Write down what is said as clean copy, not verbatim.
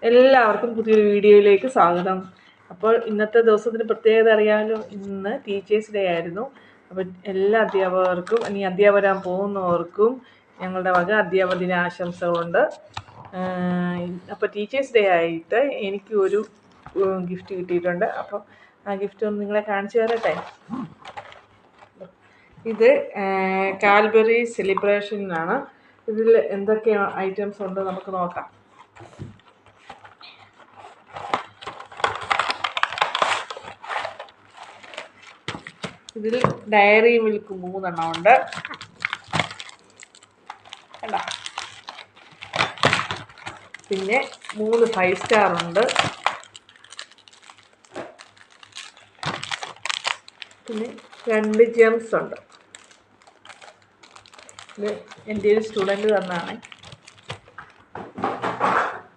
എല്ലാവർക്കും പുതിയൊരു വീഡിയോയിലേക്ക് സ്വാഗതം. അപ്പോൾ ഇന്നത്തെ ദിവസത്തിന് പ്രത്യേകത അറിയാമല്ലോ, ഇന്ന് ടീച്ചേഴ്സ് ഡേ ആയിരുന്നു. അപ്പോൾ എല്ലാ അധ്യാപകർക്കും ഇനി അധ്യാപകരാൻ പോകുന്നവർക്കും ഞങ്ങളുടെ വക അധ്യാപക ദിനാശംസകളുണ്ട്. അപ്പോൾ ടീച്ചേഴ്സ് ഡേ ആയിട്ട് എനിക്ക് ഒരു ഗിഫ്റ്റ് കിട്ടിയിട്ടുണ്ട്. അപ്പോൾ ആ ഗിഫ്റ്റ് ഒന്ന് നിങ്ങളെ കാണിച്ചു തരട്ടെ. ഇത് കാൽബറി സെലിബ്രേഷനാണ്. ഇതിൽ എന്തൊക്കെ ഐറ്റംസ് ഉണ്ട് നമുക്ക് നോക്കാം. ഇതിൽ ഡയറി മിൽക്ക് 3 എണ്ണം ഉണ്ട്. കണ്ടോ? പിന്നെ 3 5 സ്റ്റാർ ഉണ്ട്. പിന്നെ 2 ജെംസ് ഉണ്ട്. ഇത് എൻ്റെ ഒരു സ്റ്റുഡൻറ്റ് തന്നാണ്.